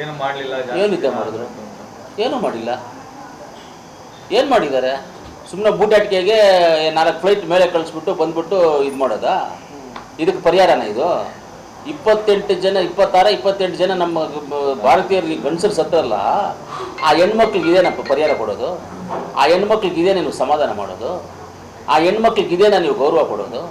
ಏನಿದೆ ಮಾಡಿದ್ರು? ಏನೂ ಮಾಡಿಲ್ಲ. ಏನು ಮಾಡಿದ್ದಾರೆ? ಸುಮ್ಮನೆ ಬೂಟಾಟಿಕೆಗೆ 4 ಫ್ಲೈಟ್ ಮೇಲೆ ಕಳಿಸ್ಬಿಟ್ಟು ಬಂದ್ಬಿಟ್ಟು ಇದು ಮಾಡೋದಾ? ಇದಕ್ಕೆ ಪರಿಹಾರನ ಇದು? 28 ಜನ 27 ಜನ ನಮ್ಮ ಭಾರತೀಯರಿಗೆ ಗಂಡಸರು ಸತ್ತರಲ್ಲ, ಆ ಹೆಣ್ಮಕ್ಳಿಗೆ ಇದೇನಪ್ಪ ಪರಿಹಾರ ಕೊಡೋದು? ಆ ಹೆಣ್ಮಕ್ಳಿಗೆ ಇದೇನೇ ನೀವು ಸಮಾಧಾನ ಮಾಡೋದು? ಆ ಹೆಣ್ಮಕ್ಳಿಗೆ ಇದೇನಾ ನೀವು ಗೌರವ ಕೊಡೋದು?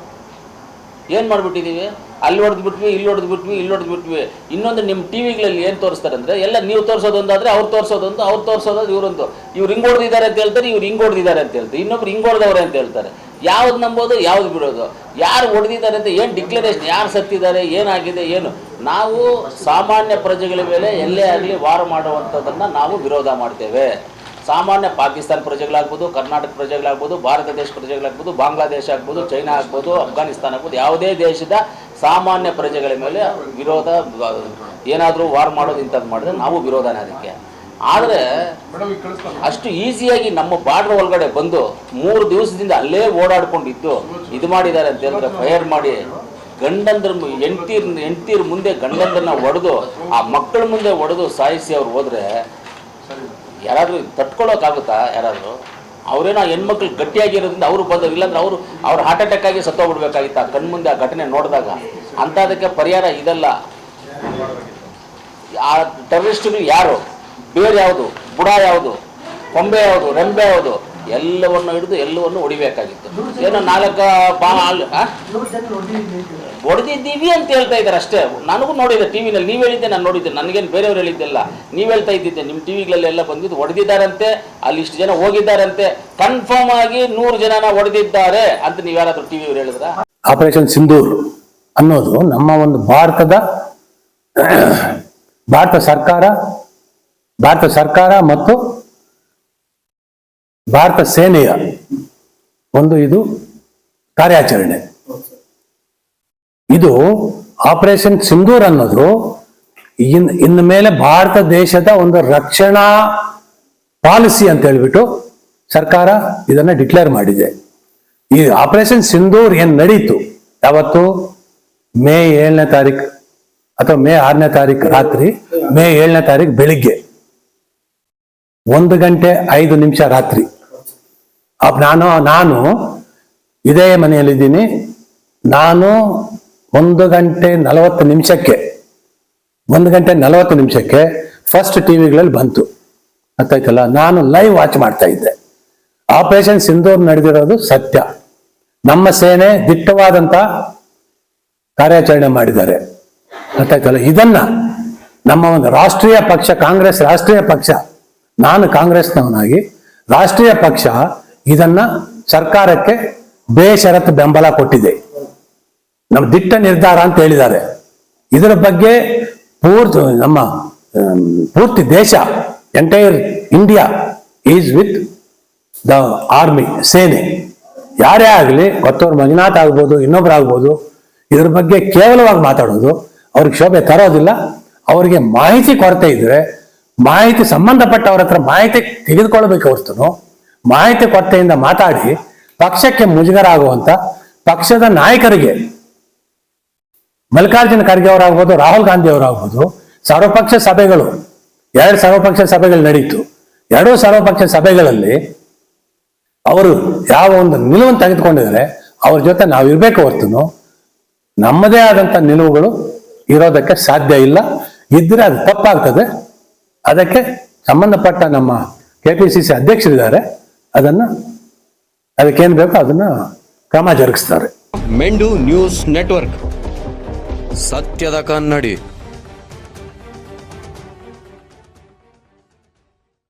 ಏನು ಮಾಡಿಬಿಟ್ಟಿದ್ದೀವಿ? ಅಲ್ಲಿ ಹೊಡೆದ್ಬಿಟ್ವಿ, ಇಲ್ಲಿ ಹೊಡೆದ್ಬಿಟ್ವಿ, ಇಲ್ಲಿ ಹೊಡೆದ್ಬಿಟ್ವಿ. ಇನ್ನೊಂದು ನಿಮ್ಮ ಟಿ ವಿಗಳಲ್ಲಿ ಏನು ತೋರಿಸ್ತಾರೆ ಅಂದರೆ, ಎಲ್ಲ ನೀವು ತೋರಿಸೋದೊಂದಾದರೆ ಅವ್ರು ತೋರಿಸೋದೊಂದು, ಅವ್ರು ತೋರಿಸೋದು ಇವರೊಂದು. ಇವ್ರು ಹಿಂಗೆ ಹೊಡೆದಿದ್ದಾರೆ ಅಂತ ಹೇಳ್ತಾರೆ, ಇವ್ರು ಹಿಂಗೆ ಹೊಡೆದಿದ್ದಾರೆ ಅಂತ ಹೇಳ್ತಾರೆ, ಇನ್ನೊಬ್ರು ಹಿಂಗೆ ಹೊಡೆದವ್ರೆ ಅಂತ ಹೇಳ್ತಾರೆ. ಯಾವ್ದು ನಂಬೋದು, ಯಾವ್ದು ಬಿಡೋದು? ಯಾರು ಹೊಡೆದಿದ್ದಾರೆ ಅಂತ ಏನು ಡಿಕ್ಲರೇಷನ್, ಯಾರು ಸತ್ತಿದ್ದಾರೆ, ಏನಾಗಿದೆ, ಏನು? ನಾವು ಸಾಮಾನ್ಯ ಪ್ರಜೆಗಳ ಮೇಲೆ ಎಲ್ಲೇ ಆಗಲಿ ವಾರ ಮಾಡುವಂಥದ್ದನ್ನು ನಾವು ವಿರೋಧ ಮಾಡ್ತೇವೆ. ಸಾಮಾನ್ಯ ಪಾಕಿಸ್ತಾನ ಪ್ರಜೆಗಳಾಗ್ಬೋದು, ಕರ್ನಾಟಕ ಪ್ರಜೆಗಳಾಗ್ಬೋದು, ಭಾರತ ದೇಶ ಪ್ರಜೆಗಳಾಗ್ಬೋದು, ಬಾಂಗ್ಲಾದೇಶ ಆಗ್ಬೋದು, ಚೈನಾ ಆಗ್ಬೋದು, ಅಫ್ಘಾನಿಸ್ತಾನ ಆಗ್ಬೋದು, ಯಾವುದೇ ದೇಶದ ಸಾಮಾನ್ಯ ಪ್ರಜೆಗಳ ಮೇಲೆ ವಿರೋಧ, ಏನಾದರೂ ವಾರ್ ಮಾಡೋದು ಇಂಥದ್ದು ಮಾಡಿದ್ರೆ ನಾವು ವಿರೋಧನೇ ಅದಕ್ಕೆ. ಆದರೆ ಅಷ್ಟು ಈಸಿಯಾಗಿ ನಮ್ಮ ಬಾರ್ಡ್ರ್ ಒಳಗಡೆ ಬಂದು 3 ದಿವಸದಿಂದ ಅಲ್ಲೇ ಓಡಾಡ್ಕೊಂಡಿದ್ದು ಇದು ಮಾಡಿದ್ದಾರೆ ಅಂತ ಹೇಳಿದ್ರೆ, ಫೈರ್ ಮಾಡಿ ಗಂಡಂದ್ರ ಹೆಂಡ್ತೀರ್ ಮುಂದೆ ಗಂಡಂದ್ರನ್ನ ಹೊಡೆದು, ಆ ಮಕ್ಕಳ ಮುಂದೆ ಹೊಡೆದು ಸಾಯಿಸಿ ಅವ್ರು ಹೋದರೆ ಯಾರಾದರೂ ತಟ್ಕೊಳ್ಳೋಕ್ಕಾಗುತ್ತಾ? ಯಾರಾದರೂ ಅವರೇನೋ ಹೆಣ್ಮಕ್ಳು ಗಟ್ಟಿಯಾಗಿರೋದ್ರಿಂದ ಅವರು ಬಂದರು, ಇಲ್ಲಾಂದ್ರೆ ಅವ್ರು ಹಾರ್ಟ್ ಅಟ್ಯಾಕ್ ಆಗಿ ಸತ್ತೋಗ್ಬಿಡ್ಬೇಕಾಗಿತ್ತು ಆ ಕಣ್ಮುಂದೆ ಆ ಘಟನೆ ನೋಡಿದಾಗ. ಅಂಥದಕ್ಕೆ ಪರಿಹಾರ ಇದಲ್ಲ. ಆ ಟೆರರಿಸ್ಟ್ಗಳು ಯಾರು, ಬೇರೆ ಯಾವುದು, ಬುಡ ಯಾವುದು, ಕೊಂಬೆ ಯಾವುದು, ರೆಂಬೆ ಯಾವುದು, ಎಲ್ಲವನ್ನು ಹಿಡಿದು ಎಲ್ಲವನ್ನು ಹೊಡಿಬೇಕಾಗಿತ್ತು. ಏನೋ 4 ಹೊಡೆದಿದ್ದೀವಿ ಅಂತ ಹೇಳ್ತಾ ಇದ್ದಾರೆ ಅಷ್ಟೇ. ನನಗೂ ನೋಡಿದ್ದೆ ಟಿ ವಿನಲ್ಲಿ, ನೀವು ಹೇಳಿದ್ದೆ, ನಾನು ನೋಡಿದ್ದೆ, ನನಗೇನು ಬೇರೆಯವ್ರು ಹೇಳಿದ್ದೆಲ್ಲ, ನೀವು ಹೇಳ್ತಾ ಇದ್ದಿದ್ದೆ. ನಿಮ್ಮ ಟಿ ವಿಗಳಲ್ಲೆಲ್ಲ ಬಂದಿದ್ದು ಹೊಡೆದಿದ್ದಾರಂತೆ, ಅಲ್ಲಿ ಇಷ್ಟು ಜನ ಹೋಗಿದ್ದಾರಂತೆ, ಕನ್ಫರ್ಮ್ ಆಗಿ 100 ಜನನ ಹೊಡೆದಿದ್ದಾರೆ ಅಂತ ನೀವು ಯಾರಾದರೂ ಟಿ ವಿಯವ್ರು ಹೇಳಿದ್ರ? ಆಪರೇಷನ್ ಸಿಂಧೂರ್ ಅನ್ನೋದು ನಮ್ಮ ಒಂದು ಭಾರತ ಸರ್ಕಾರ ಮತ್ತು ಭಾರತ ಸೇನೆಯ ಒಂದು ಇದು ಕಾರ್ಯಾಚರಣೆ. ಇದು ಆಪರೇಷನ್ ಸಿಂಧೂರ್ ಅನ್ನೋದು ಇನ್ನು ಮೇಲೆ ಭಾರತ ದೇಶದ ಒಂದು ರಕ್ಷಣಾ ಪಾಲಿಸಿ ಅಂತ ಹೇಳ್ಬಿಟ್ಟು ಸರ್ಕಾರ ಇದನ್ನ ಡಿಕ್ಲೇರ್ ಮಾಡಿದೆ. ಈ ಆಪರೇಷನ್ ಸಿಂಧೂರ್ ಏನ್ ನಡೀತು ಯಾವತ್ತು? ಮೇ 7ನೇ ತಾರೀಕು ಅಥವಾ ಮೇ 6ನೇ ತಾರೀಕು ರಾತ್ರಿ, ಮೇ 7ನೇ ತಾರೀಕು ಬೆಳಿಗ್ಗೆ 1:05 ರಾತ್ರಿ. ನಾನು ಇದೇ ಮನೆಯಲ್ಲಿದ್ದೀನಿ. ನಾನು 1:40 ಫಸ್ಟ್ ಟಿವಿಗಳಲ್ಲಿ ಬಂತು, ಗೊತ್ತಾಯ್ತಲ್ಲ. ನಾನು ಲೈವ್ ವಾಚ್ ಮಾಡ್ತಾ ಇದ್ದೆ. ಆಪರೇಷನ್ ಸಿಂಧೂರ್ ನಡೆದಿರೋದು ಸತ್ಯ. ನಮ್ಮ ಸೇನೆ ದಿಟ್ಟವಾದಂತ ಕಾರ್ಯಾಚರಣೆ ಮಾಡಿದ್ದಾರೆ, ಗೊತ್ತಾಯ್ತಲ್ಲ. ಇದನ್ನ ನಮ್ಮ ಒಂದು ರಾಷ್ಟ್ರೀಯ ಪಕ್ಷ, ಕಾಂಗ್ರೆಸ್ ರಾಷ್ಟ್ರೀಯ ಪಕ್ಷ, ನಾನು ಕಾಂಗ್ರೆಸ್ನವನಾಗಿ ರಾಷ್ಟ್ರೀಯ ಪಕ್ಷ ಇದನ್ನ ಸರ್ಕಾರಕ್ಕೆ ಬೇಷರತ್ತು ಬೆಂಬಲ ಕೊಟ್ಟಿದೆ. ನಮ್ಮ ದಿಟ್ಟ ನಿರ್ಧಾರ ಅಂತ ಹೇಳಿದ್ದಾರೆ. ಇದರ ಬಗ್ಗೆ ಪೂರ್ತಿ ದೇಶ, entire India is with the army, ಸೇನೆ. ಯಾರೇ ಆಗಲಿ, ಕೊತ್ತೂರು ಮಂಜುನಾಥ್ ಆಗ್ಬೋದು, ಇನ್ನೊಬ್ರಾಗ್ಬೋದು, ಇದ್ರ ಬಗ್ಗೆ ಕೇವಲವಾಗಿ ಮಾತಾಡೋದು ಅವ್ರಿಗೆ ಶೋಭೆ ತರೋದಿಲ್ಲ. ಅವರಿಗೆ ಮಾಹಿತಿ ಕೊರತೆ ಇದ್ರೆ ಮಾಹಿತಿ ಸಂಬಂಧಪಟ್ಟವ್ರ ಹತ್ರ ಮಾಹಿತಿ ತೆಗೆದುಕೊಳ್ಬೇಕು ಹೊರತು ಮಾಹಿತಿ ಕೊರತೆಯಿಂದ ಮಾತಾಡಿ ಪಕ್ಷಕ್ಕೆ ಮುಜುಗರ ಆಗುವಂತ ಪಕ್ಷದ ನಾಯಕರಿಗೆ, ಮಲ್ಲಿಕಾರ್ಜುನ ಖರ್ಗೆ ಅವರಾಗ್ಬೋದು, ರಾಹುಲ್ ಗಾಂಧಿ ಅವರಾಗ್ಬೋದು, ಸರ್ವಪಕ್ಷ ಸಭೆಗಳು 2 ಸರ್ವಪಕ್ಷ ಸಭೆಗಳು ನಡೀತು. 2 ಸರ್ವಪಕ್ಷ ಸಭೆಗಳಲ್ಲಿ ಅವರು ಯಾವ ಒಂದು ನಿಲುವನ್ನು ತೆಗೆದುಕೊಂಡಿದ್ದಾರೆ ಅವ್ರ ಜೊತೆ ನಾವು ಇರ್ಬೇಕು ಹೊರತು ನಮ್ಮದೇ ಆದಂತ ನಿಲುವುಗಳು ಇರೋದಕ್ಕೆ ಸಾಧ್ಯ ಇಲ್ಲ. ಇದ್ರೆ ಅದು ತಪ್ಪಾಗ್ತದೆ. ಅದಕ್ಕೆ ಸಂಬಂಧಪಟ್ಟ ನಮ್ಮ KPCC ಅಧ್ಯಕ್ಷರಿದ್ದಾರೆ, ಅದಕ್ಕೇನು ಬೇಕೋ ಅದನ್ನ ಕ್ರಮ ಜರುಗಿಸ್ತಾರೆ. ಮೆಂಡು ನ್ಯೂಸ್ ನೆಟ್ವರ್ಕ್, ಸತ್ಯದ ಕನ್ನಡಿ.